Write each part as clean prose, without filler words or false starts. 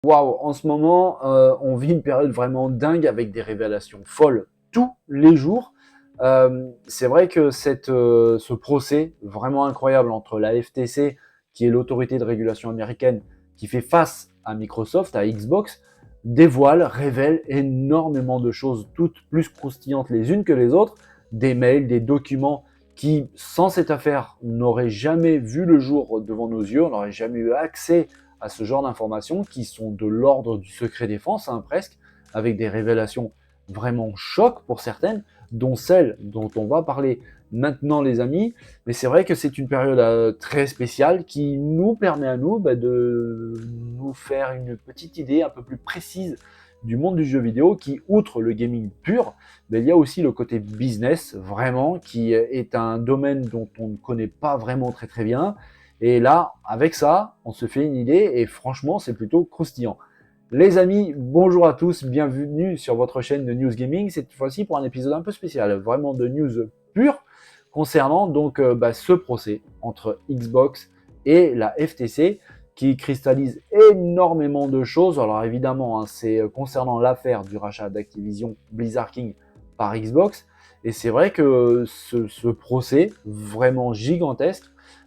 Waouh, en ce moment, on vit une période vraiment dingue avec des révélations folles tous les jours. C'est vrai que ce procès vraiment incroyable entre la FTC, qui est l'autorité de régulation américaine, qui fait face à Microsoft, à Xbox, dévoile, révèle énormément de choses, toutes plus croustillantes les unes que les autres, des mails, des documents qui, sans cette affaire, n'auraient jamais vu le jour devant nos yeux, on n'aurait jamais eu accès à ce genre d'informations qui sont de l'ordre du secret défense, hein, presque, avec des révélations vraiment chocs pour certaines, dont celle dont on va parler maintenant, les amis. Mais c'est vrai que c'est une période très spéciale qui nous permet à nous de nous faire une petite idée un peu plus précise du monde du jeu vidéo qui, outre le gaming pur, il y a aussi le côté business, vraiment, qui est un domaine dont on ne connaît pas vraiment très très bien. Et là, avec ça, on se fait une idée et franchement, c'est plutôt croustillant. Les amis, bonjour à tous, bienvenue sur votre chaîne de News Gaming, cette fois-ci pour un épisode un peu spécial, vraiment de news pure, concernant donc ce procès entre Xbox et la FTC qui cristallise énormément de choses. Alors évidemment, hein, c'est concernant l'affaire du rachat d'Activision Blizzard King par Xbox, et c'est vrai que ce procès, vraiment gigantesque,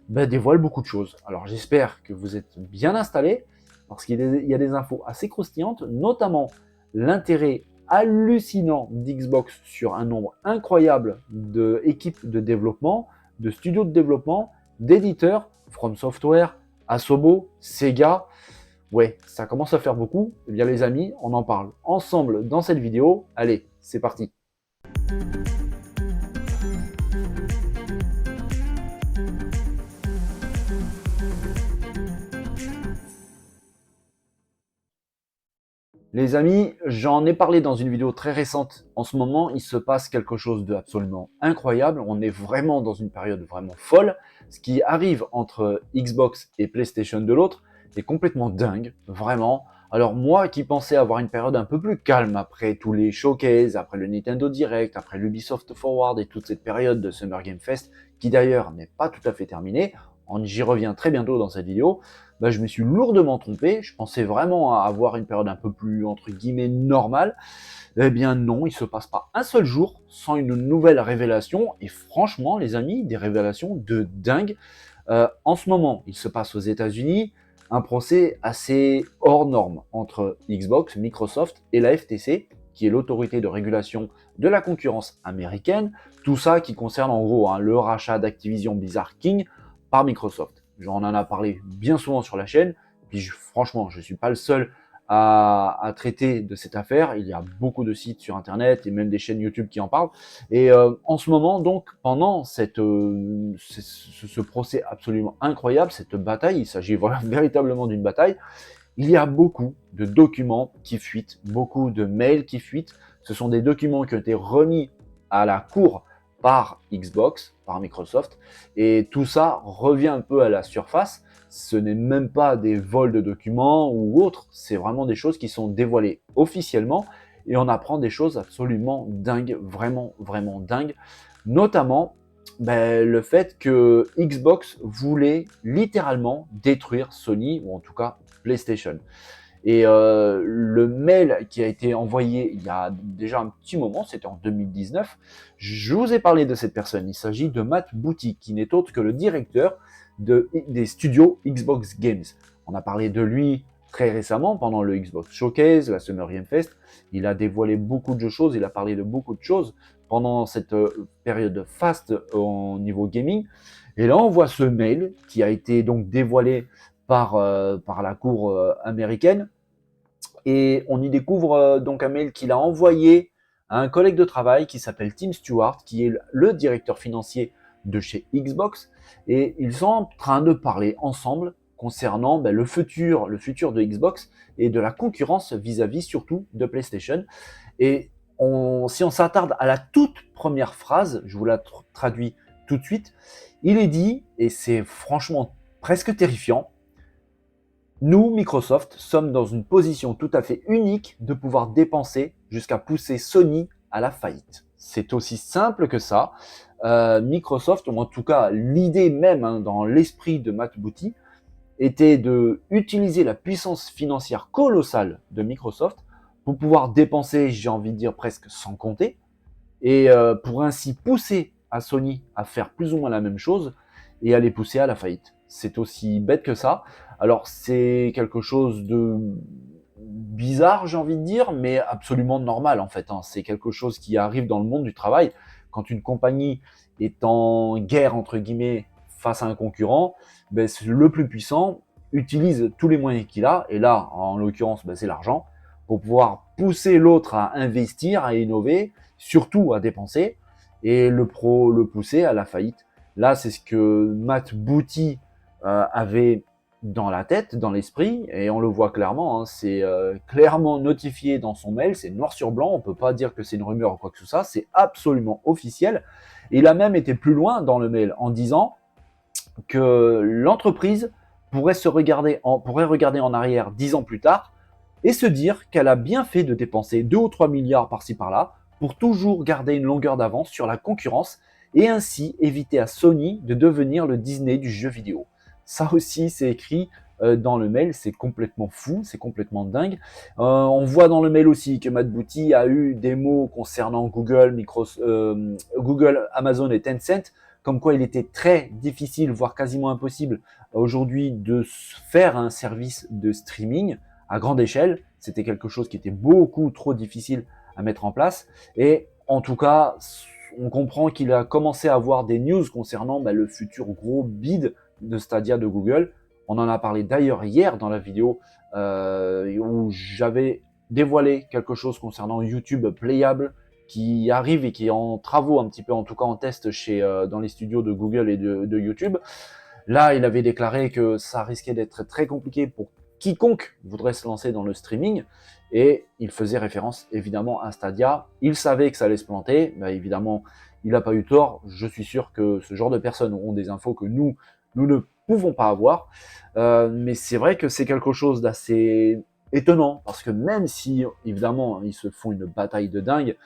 dévoile beaucoup de choses. Alors j'espère que vous êtes bien installés, parce qu'il y a des infos assez croustillantes, notamment l'intérêt hallucinant d'Xbox sur un nombre incroyable d'équipes de développement, de studios de développement, d'éditeurs, From Software, Asobo, Sega. Ouais, ça commence à faire beaucoup. Eh bien les amis, on en parle ensemble dans cette vidéo. Allez, c'est parti. Les amis, j'en ai parlé dans une vidéo très récente. En ce moment, il se passe quelque chose d'absolument incroyable. On est vraiment dans une période vraiment folle. Ce qui arrive entre Xbox et PlayStation de l'autre est complètement dingue, vraiment. Alors moi qui pensais avoir une période un peu plus calme après tous les showcases, après le Nintendo Direct, après l'Ubisoft Forward et toute cette période de Summer Game Fest, qui d'ailleurs n'est pas tout à fait terminée, j'y reviens très bientôt dans cette vidéo, je me suis lourdement trompé. Je pensais vraiment avoir une période un peu plus, entre guillemets, normale. Eh bien non, il ne se passe pas un seul jour sans une nouvelle révélation. Et franchement, les amis, des révélations de dingue. En ce moment, il se passe aux États-Unis un procès assez hors norme entre Xbox, Microsoft et la FTC, qui est l'autorité de régulation de la concurrence américaine. Tout ça qui concerne en gros le rachat d'Activision Blizzard King par Microsoft. J'en en a parlé bien souvent sur la chaîne. Puis franchement, je ne suis pas le seul à traiter de cette affaire. Il y a beaucoup de sites sur Internet et même des chaînes YouTube qui en parlent. Et en ce moment, donc, pendant ce procès absolument incroyable, cette bataille, il s'agit véritablement d'une bataille, il y a beaucoup de documents qui fuitent, beaucoup de mails qui fuitent. Ce sont des documents qui ont été remis à la cour par Xbox, par Microsoft, et tout ça revient un peu à la surface. Ce n'est même pas des vols de documents ou autres, c'est vraiment des choses qui sont dévoilées officiellement, et on apprend des choses absolument dingues, vraiment, vraiment dingues, notamment le fait que Xbox voulait littéralement détruire Sony, ou en tout cas PlayStation. Et le mail qui a été envoyé il y a déjà un petit moment, c'était en 2019, je vous ai parlé de cette personne. Il s'agit de Matt Booty, qui n'est autre que le directeur des studios Xbox Games. On a parlé de lui très récemment pendant le Xbox Showcase, la Summer Game Fest. Il a dévoilé beaucoup de choses, il a parlé de beaucoup de choses pendant cette période faste au niveau gaming. Et là, on voit ce mail qui a été donc dévoilé par la cour américaine. Et on y découvre donc un mail qu'il a envoyé à un collègue de travail qui s'appelle Tim Stewart, qui est le directeur financier de chez Xbox. Et ils sont en train de parler ensemble concernant le futur de Xbox et de la concurrence vis-à-vis surtout de PlayStation. Et si on s'attarde à la toute première phrase, je vous la traduis tout de suite, il est dit, et c'est franchement presque terrifiant, nous, Microsoft, sommes dans une position tout à fait unique de pouvoir dépenser jusqu'à pousser Sony à la faillite. C'est aussi simple que ça. Microsoft, ou en tout cas l'idée même dans l'esprit de Matt Booty, était de utiliser la puissance financière colossale de Microsoft pour pouvoir dépenser, j'ai envie de dire presque sans compter, et pour ainsi pousser à Sony à faire plus ou moins la même chose et à les pousser à la faillite. C'est aussi bête que ça. Alors c'est quelque chose de bizarre, j'ai envie de dire, mais absolument normal en fait. C'est quelque chose qui arrive dans le monde du travail. Quand une compagnie est en guerre, entre guillemets, face à un concurrent, ben, le plus puissant utilise tous les moyens qu'il a, et là, en l'occurrence, ben, c'est l'argent, pour pouvoir pousser l'autre à investir, à innover, surtout à dépenser, et le pousser à la faillite. Là, c'est ce que Matt Booty avait dans la tête, dans l'esprit, et on le voit clairement, c'est clairement notifié dans son mail, c'est noir sur blanc, on peut pas dire que c'est une rumeur ou quoi que ce soit, c'est absolument officiel. Et il a même été plus loin dans le mail en disant que l'entreprise pourrait regarder en arrière 10 ans plus tard et se dire qu'elle a bien fait de dépenser 2 ou 3 milliards par-ci par-là pour toujours garder une longueur d'avance sur la concurrence et ainsi éviter à Sony de devenir le Disney du jeu vidéo. Ça aussi, c'est écrit dans le mail, c'est complètement fou, c'est complètement dingue. On voit dans le mail aussi que Matt Booty a eu des mots concernant Google, Google, Amazon et Tencent, comme quoi il était très difficile, voire quasiment impossible aujourd'hui de faire un service de streaming à grande échelle. C'était quelque chose qui était beaucoup trop difficile à mettre en place. Et en tout cas, on comprend qu'il a commencé à avoir des news concernant le futur gros bid de Stadia de Google. On en a parlé d'ailleurs hier dans la vidéo où j'avais dévoilé quelque chose concernant YouTube Playable qui arrive et qui est en travaux un petit peu, en tout cas en test dans les studios de Google et de YouTube. Là, il avait déclaré que ça risquait d'être très compliqué pour quiconque voudrait se lancer dans le streaming, et il faisait référence évidemment à Stadia. Il savait que ça allait se planter, évidemment, il n'a pas eu tort. Je suis sûr que ce genre de personnes auront des infos que nous ne pouvons pas avoir, mais c'est vrai que c'est quelque chose d'assez étonnant, parce que même si, évidemment, ils se font une bataille de dingue,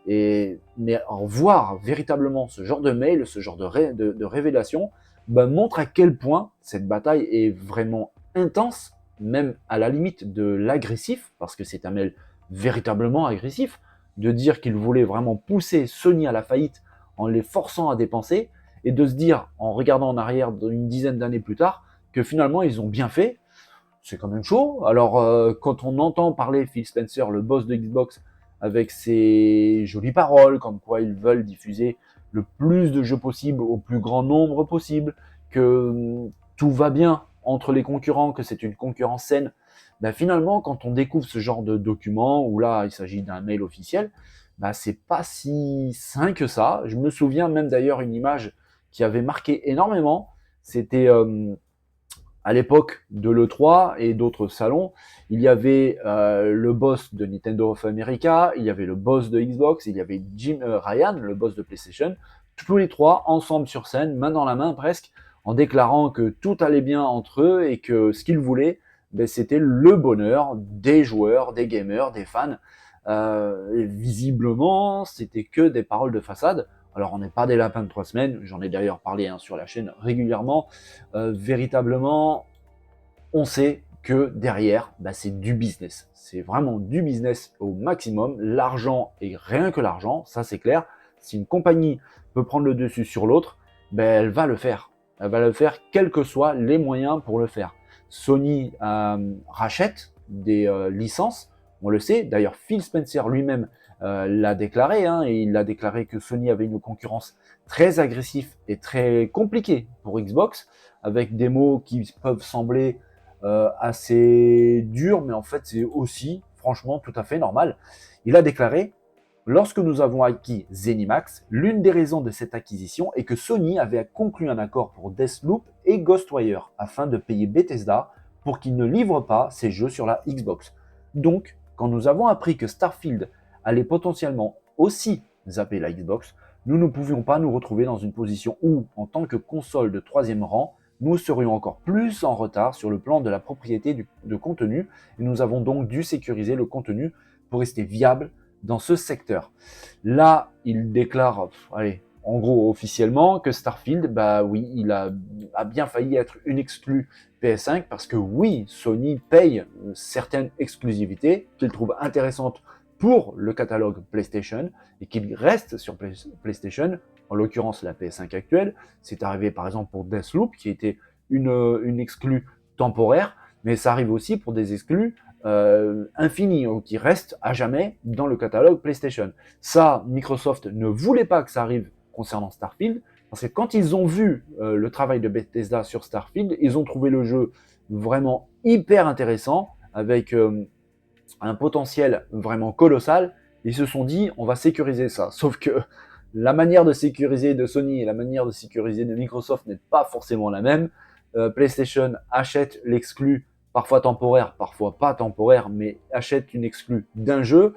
mais en voir véritablement ce genre de mail, ce genre de révélation, montre à quel point cette bataille est vraiment intense, même à la limite de l'agressif, parce que c'est un mail véritablement agressif, de dire qu'il voulait vraiment pousser Sony à la faillite en les forçant à dépenser, et de se dire, en regardant en arrière une dizaine d'années plus tard, que finalement ils ont bien fait. C'est quand même chaud. Alors, quand on entend parler Phil Spencer, le boss de Xbox, avec ses jolies paroles, comme quoi ils veulent diffuser le plus de jeux possible au plus grand nombre possible, que tout va bien entre les concurrents, que c'est une concurrence saine, finalement, quand on découvre ce genre de document, où là, il s'agit d'un mail officiel, c'est pas si sain que ça. Je me souviens même d'ailleurs une image qui avait marqué énormément, c'était à l'époque de l'E3 et d'autres salons, il y avait le boss de Nintendo of America, il y avait le boss de Xbox, il y avait Jim Ryan, le boss de PlayStation, tous les trois ensemble sur scène, main dans la main presque, en déclarant que tout allait bien entre eux et que ce qu'ils voulaient, c'était le bonheur des joueurs, des gamers, des fans. Et visiblement, c'était que des paroles de façade. Alors, on n'est pas des lapins de 3 semaines, j'en ai d'ailleurs parlé sur la chaîne régulièrement. Véritablement, on sait que derrière, c'est du business. C'est vraiment du business au maximum. L'argent et rien que l'argent, ça c'est clair. Si une compagnie peut prendre le dessus sur l'autre, elle va le faire. Elle va le faire quels que soient les moyens pour le faire. Sony rachète des licences, on le sait. D'ailleurs, Phil Spencer lui-même l'a déclaré, et il a déclaré que Sony avait une concurrence très agressive et très compliquée pour Xbox, avec des mots qui peuvent sembler assez durs, mais en fait c'est aussi franchement tout à fait normal. Il a déclaré: lorsque nous avons acquis ZeniMax, l'une des raisons de cette acquisition est que Sony avait conclu un accord pour Deathloop et Ghostwire afin de payer Bethesda pour qu'ils ne livrent pas ces jeux sur la Xbox. Donc, quand nous avons appris que Starfield allait potentiellement aussi zapper la Xbox, nous ne pouvions pas nous retrouver dans une position où, en tant que console de troisième rang, nous serions encore plus en retard sur le plan de la propriété de contenu, et nous avons donc dû sécuriser le contenu pour rester viable dans ce secteur. Là, il déclare, en gros officiellement que Starfield, bah oui, il a bien failli être une exclue PS5 parce que oui, Sony paye certaines exclusivités qu'il trouve intéressantes pour le catalogue PlayStation et qu'il reste sur PlayStation, en l'occurrence la PS5 actuelle. C'est arrivé par exemple pour Deathloop qui était une exclue temporaire, mais ça arrive aussi pour des exclus infinis qui restent à jamais dans le catalogue PlayStation. Ça, Microsoft ne voulait pas que ça arrive concernant Starfield, parce que quand ils ont vu le travail de Bethesda sur Starfield, ils ont trouvé le jeu vraiment hyper intéressant, avec un potentiel vraiment colossal. Ils se sont dit, on va sécuriser ça. Sauf que la manière de sécuriser de Sony et la manière de sécuriser de Microsoft n'est pas forcément la même. PlayStation achète l'exclu, parfois temporaire, parfois pas temporaire, mais achète une exclue d'un jeu,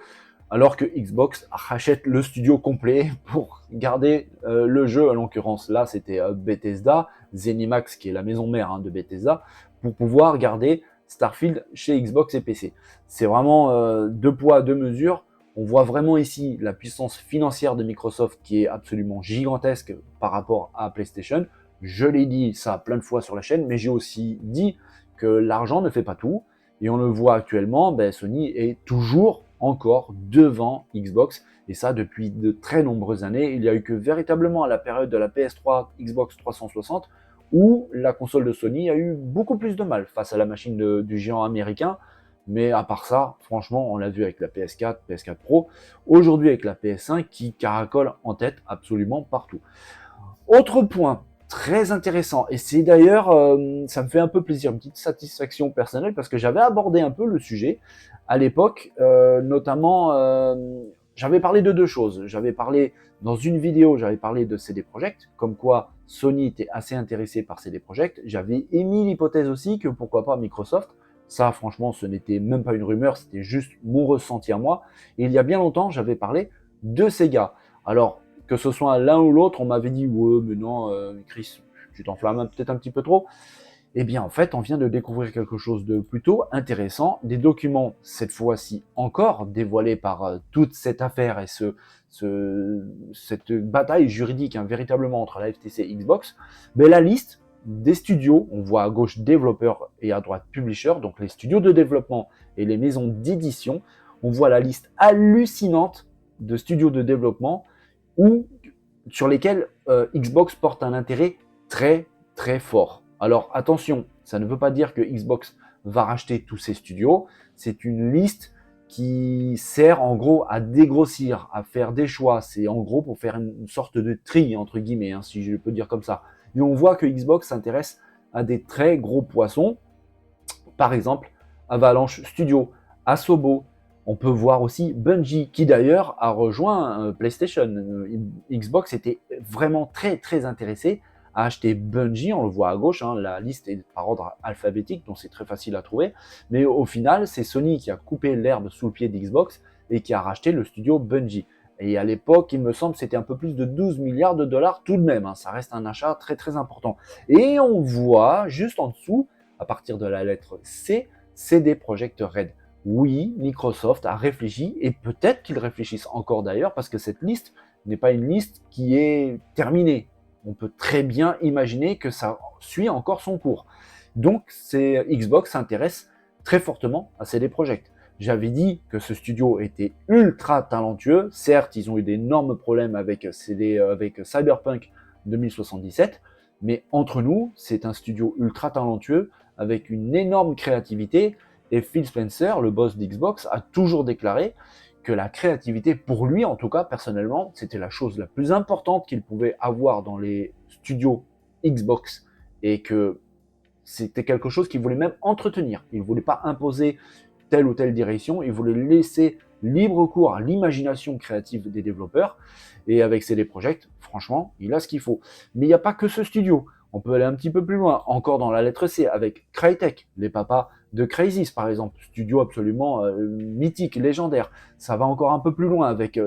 alors que Xbox rachète le studio complet pour garder le jeu. En l'occurrence, là, c'était Bethesda, ZeniMax, qui est la maison mère de Bethesda, pour pouvoir garder Starfield chez Xbox et PC. C'est vraiment deux poids, deux mesures. On voit vraiment ici la puissance financière de Microsoft qui est absolument gigantesque par rapport à PlayStation. Je l'ai dit ça plein de fois sur la chaîne, mais j'ai aussi dit que l'argent ne fait pas tout. Et on le voit actuellement, Sony est toujours encore devant Xbox, et ça depuis de très nombreuses années. Il n'y a eu que véritablement à la période de la PS3, Xbox 360, où la console de Sony a eu beaucoup plus de mal face à la machine du géant américain. Mais à part ça, franchement, on l'a vu avec la PS4, PS4 Pro, aujourd'hui avec la PS5 qui caracole en tête absolument partout. Autre point très intéressant, et c'est d'ailleurs, ça me fait un peu plaisir, une petite satisfaction personnelle, parce que j'avais abordé un peu le sujet à l'époque, notamment, j'avais parlé de deux choses. J'avais parlé, dans une vidéo, j'avais parlé de CD Projekt, comme quoi Sony était assez intéressé par CD Projekt. J'avais émis l'hypothèse aussi que pourquoi pas Microsoft. Ça, franchement, ce n'était même pas une rumeur, c'était juste mon ressenti à moi. Et il y a bien longtemps, j'avais parlé de Sega. Alors, que ce soit l'un ou l'autre, on m'avait dit « Ouais, mais non, Chris, tu t'enflammes peut-être un petit peu trop ». Eh bien, en fait, on vient de découvrir quelque chose de plutôt intéressant. Des documents, cette fois-ci encore, dévoilés par toute cette affaire et cette bataille juridique véritablement entre la FTC et Xbox. Mais la liste des studios, on voit à gauche développeurs et à droite publishers, donc les studios de développement et les maisons d'édition. On voit la liste hallucinante de studios de développement sur lesquels Xbox porte un intérêt très très fort. Alors attention, ça ne veut pas dire que Xbox va racheter tous ces studios. C'est une liste qui sert en gros à dégrossir, à faire des choix. C'est en gros pour faire une sorte de tri, entre guillemets, si je peux dire comme ça. Et on voit que Xbox s'intéresse à des très gros poissons. Par exemple, Avalanche Studio, Asobo. On peut voir aussi Bungie, qui d'ailleurs a rejoint PlayStation. Xbox était vraiment très très intéressé à acheter Bungie, on le voit à gauche, la liste est par ordre alphabétique, donc c'est très facile à trouver. Mais au final, c'est Sony qui a coupé l'herbe sous le pied d'Xbox et qui a racheté le studio Bungie. Et à l'époque, il me semble que c'était un peu plus de 12 milliards de dollars tout de même. Ça reste un achat très très important. Et on voit juste en dessous, à partir de la lettre C, CD Projekt Red. Oui, Microsoft a réfléchi, et peut-être qu'ils réfléchissent encore d'ailleurs, parce que cette liste n'est pas une liste qui est terminée. On peut très bien imaginer que ça suit encore son cours. Donc, Xbox s'intéresse très fortement à CD Projekt. J'avais dit que ce studio était ultra talentueux. Certes, ils ont eu d'énormes problèmes avec Cyberpunk 2077, mais entre nous, c'est un studio ultra talentueux avec une énorme créativité. Et Phil Spencer, le boss d'Xbox, a toujours déclaré que la créativité, pour lui en tout cas, personnellement, c'était la chose la plus importante qu'il pouvait avoir dans les studios Xbox, et que c'était quelque chose qu'il voulait même entretenir. Il ne voulait pas imposer telle ou telle direction, il voulait laisser libre cours à l'imagination créative des développeurs, et avec CD Projekt, franchement, il a ce qu'il faut. Mais il n'y a pas que ce studio. On peut aller un petit peu plus loin, encore dans la lettre C, avec Crytek, les papas de Crysis par exemple, studio absolument mythique, légendaire. Ça va encore un peu plus loin avec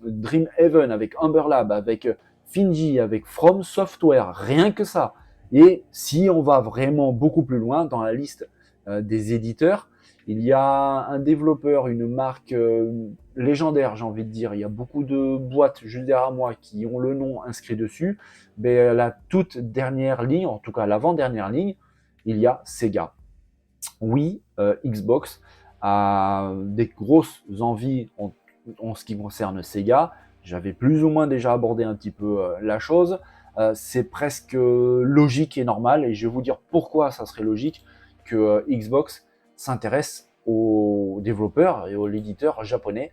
Dreamhaven, avec Amber Lab, avec Finji, avec From Software, rien que ça. Et si on va vraiment beaucoup plus loin dans la liste des éditeurs, Il y a un développeur, une marque légendaire, j'ai envie de dire. Il y a beaucoup de boîtes juste derrière moi qui ont le nom inscrit dessus. Mais la toute dernière ligne, en tout cas l'avant-dernière ligne, il y a Sega. Oui, Xbox a des grosses envies en ce qui concerne Sega. J'avais plus ou moins déjà abordé un petit peu la chose. C'est presque logique et normal, et je vais vous dire pourquoi ça serait logique que Xbox s'intéresse aux développeurs et aux éditeurs japonais.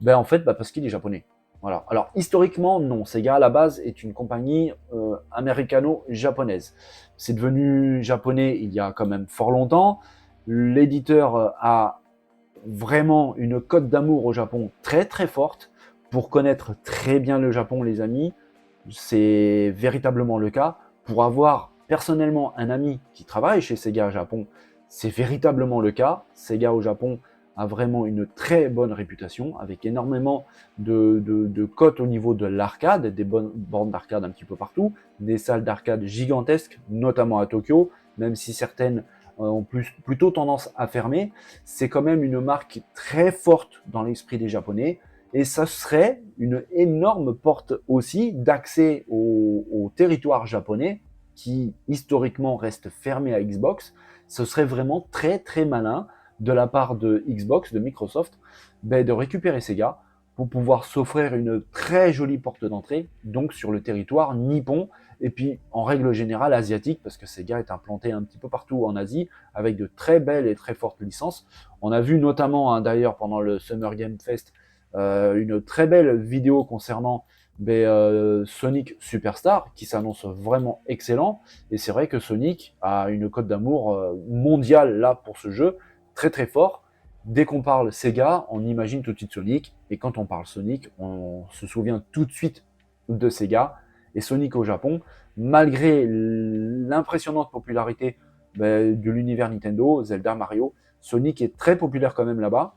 Ben, en fait, parce qu'il est japonais. Voilà. Alors, historiquement, non. Sega, à la base, est une compagnie américano-japonaise. C'est devenu japonais il y a quand même fort longtemps. L'éditeur a vraiment une cote d'amour au Japon très très forte. Pour connaître très bien le Japon, les amis, c'est véritablement le cas. Pour avoir personnellement un ami qui travaille chez Sega au Japon, c'est véritablement le cas. Sega au Japon a vraiment une très bonne réputation, avec énormément de cotes au niveau de l'arcade, des bonnes bornes d'arcade un petit peu partout, des salles d'arcade gigantesques, notamment à Tokyo, même si certaines ont plutôt tendance à fermer. C'est quand même une marque très forte dans l'esprit des Japonais, et ça serait une énorme porte aussi d'accès au territoire japonais qui historiquement reste fermé à Xbox. Ce serait vraiment très très malin de la part de Xbox, de Microsoft, de récupérer Sega pour pouvoir s'offrir une très jolie porte d'entrée, donc sur le territoire nippon, et puis en règle générale asiatique, parce que Sega est implanté un petit peu partout en Asie, avec de très belles et très fortes licences. On a vu notamment, d'ailleurs, pendant le Summer Game Fest, une très belle vidéo concernant Sonic Superstar, qui s'annonce vraiment excellent, et c'est vrai que Sonic a une cote d'amour mondiale là pour ce jeu, très très fort. Dès qu'on parle Sega, on imagine tout de suite Sonic, et quand on parle Sonic, on se souvient tout de suite de Sega. Et Sonic au Japon, malgré l'impressionnante popularité de l'univers Nintendo, Zelda, Mario, Sonic est très populaire quand même là-bas.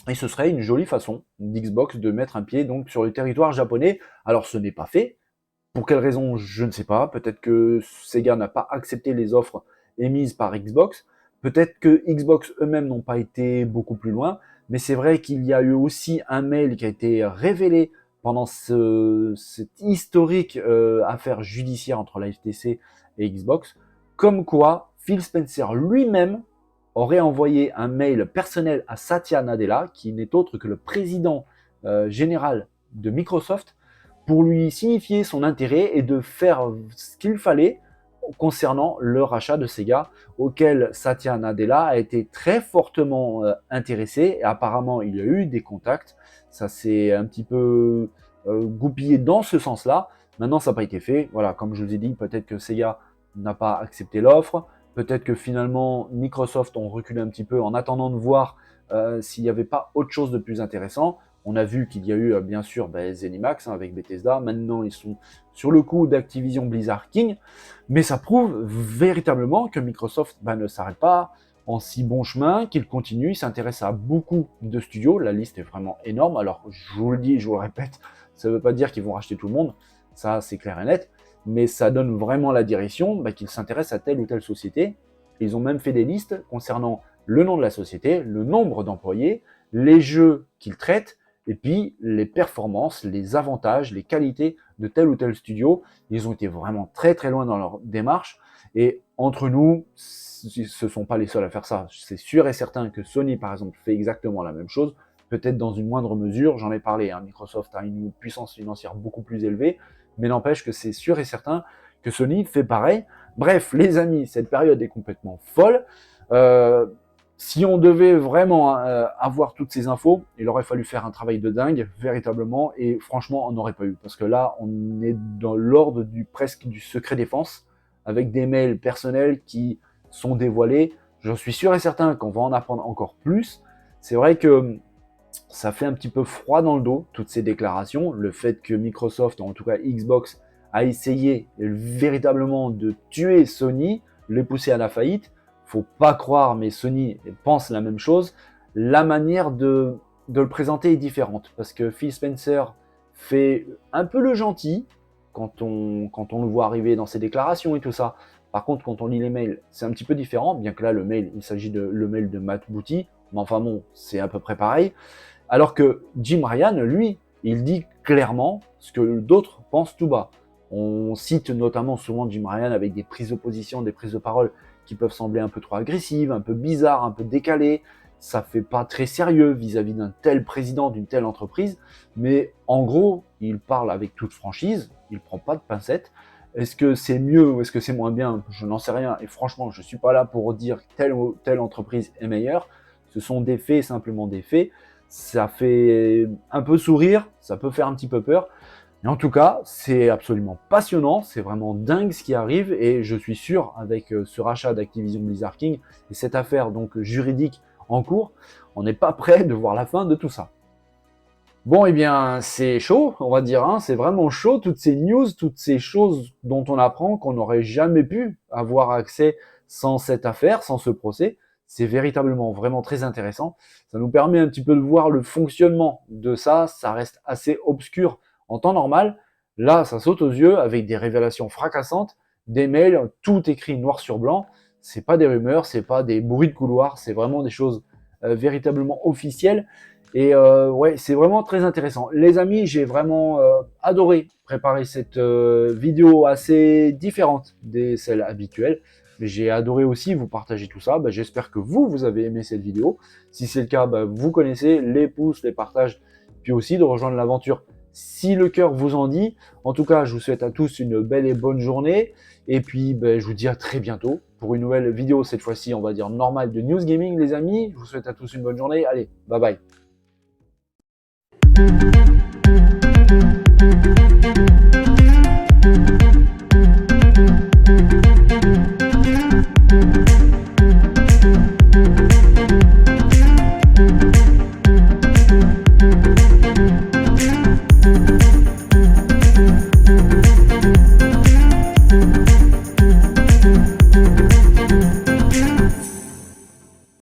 Et ce serait une jolie façon d'Xbox de mettre un pied donc sur le territoire japonais. Alors ce n'est pas fait. Pour quelle raison, je ne sais pas. Peut-être que Sega n'a pas accepté les offres émises par Xbox. Peut-être que Xbox eux-mêmes n'ont pas été beaucoup plus loin. Mais c'est vrai qu'il y a eu aussi un mail qui a été révélé pendant cette historique affaire judiciaire entre la FTC et Xbox, comme quoi Phil Spencer lui-même aurait envoyé un mail personnel à Satya Nadella, qui n'est autre que le président général de Microsoft, pour lui signifier son intérêt et de faire ce qu'il fallait concernant le rachat de Sega, auquel Satya Nadella a été très fortement intéressé, et apparemment il y a eu des contacts. Ça s'est un petit peu goupillé dans ce sens-là. Maintenant, ça n'a pas été fait. Voilà, comme je vous ai dit, peut-être que Sega n'a pas accepté l'offre. Peut-être que finalement, Microsoft ont reculé un petit peu en attendant de voir s'il n'y avait pas autre chose de plus intéressant. On a vu qu'il y a eu bien sûr ZeniMax avec Bethesda. Maintenant, ils sont sur le coup d'Activision Blizzard King. Mais ça prouve véritablement que Microsoft ne s'arrête pas en si bon chemin, qu'il continue. Il s'intéresse à beaucoup de studios. La liste est vraiment énorme. Alors, je vous le dis, je vous le répète, ça ne veut pas dire qu'ils vont racheter tout le monde. Ça, c'est clair et net. Mais ça donne vraiment la direction qu'ils s'intéressent à telle ou telle société. Ils ont même fait des listes concernant le nom de la société, le nombre d'employés, les jeux qu'ils traitent, et puis les performances, les avantages, les qualités de tel ou tel studio. Ils ont été vraiment très très loin dans leur démarche. Et entre nous, ce ne sont pas les seuls à faire ça. C'est sûr et certain que Sony, par exemple, fait exactement la même chose, peut-être dans une moindre mesure. J'en ai parlé, Microsoft a une puissance financière beaucoup plus élevée, mais n'empêche que c'est sûr et certain que Sony fait pareil. Bref, les amis, cette période est complètement folle. Si on devait vraiment avoir toutes ces infos, il aurait fallu faire un travail de dingue, véritablement, et franchement, on n'aurait pas eu. Parce que là, on est dans l'ordre presque du secret défense, avec des mails personnels qui sont dévoilés. J'en suis sûr et certain qu'on va en apprendre encore plus. C'est vrai que ça fait un petit peu froid dans le dos, toutes ces déclarations. Le fait que Microsoft, en tout cas Xbox, a essayé véritablement de tuer Sony, les pousser à la faillite. Faut pas croire, mais Sony pense la même chose. La manière de le présenter est différente, parce que Phil Spencer fait un peu le gentil quand on le voit arriver dans ses déclarations et tout ça. Par contre, quand on lit les mails, c'est un petit peu différent, bien que là, le mail, il s'agit de le mail de Matt Booty, mais enfin bon, c'est à peu près pareil. Alors que Jim Ryan, lui, il dit clairement ce que d'autres pensent tout bas. On cite notamment souvent Jim Ryan avec des prises de position, des prises de parole qui peuvent sembler un peu trop agressives, un peu bizarres, un peu décalées. Ça fait pas très sérieux vis-à-vis d'un tel président, d'une telle entreprise. Mais en gros, il parle avec toute franchise, il prend pas de pincettes. Est-ce que c'est mieux ou est-ce que c'est moins bien? Je n'en sais rien. Et franchement, je suis pas là pour dire telle ou telle entreprise est meilleure. Ce sont des faits, simplement des faits. Ça fait un peu sourire, ça peut faire un petit peu peur. Mais en tout cas, c'est absolument passionnant, c'est vraiment dingue ce qui arrive et je suis sûr, avec ce rachat d'Activision Blizzard King et cette affaire donc juridique en cours, on n'est pas prêt de voir la fin de tout ça. Bon, eh bien, c'est chaud, on va dire, hein, c'est vraiment chaud, toutes ces news, toutes ces choses dont on apprend qu'on n'aurait jamais pu avoir accès sans cette affaire, sans ce procès. C'est véritablement vraiment très intéressant. Ça nous permet un petit peu de voir le fonctionnement de ça. Ça reste assez obscur en temps normal. Là, ça saute aux yeux avec des révélations fracassantes, des mails, tout écrit noir sur blanc. C'est pas des rumeurs, c'est pas des bruits de couloir, c'est vraiment des choses véritablement officielles. Et ouais, c'est vraiment très intéressant. Les amis, j'ai vraiment adoré préparer cette vidéo assez différente des celles habituelles. Mais j'ai adoré aussi vous partager tout ça. Bah, j'espère que vous avez aimé cette vidéo. Si c'est le cas, bah, vous connaissez les pouces, les partages, puis aussi de rejoindre l'aventure si le cœur vous en dit. En tout cas, je vous souhaite à tous une belle et bonne journée. Et puis, bah, je vous dis à très bientôt pour une nouvelle vidéo, cette fois-ci, on va dire normale de News Gaming, les amis. Je vous souhaite à tous une bonne journée. Allez, bye bye. Thank you.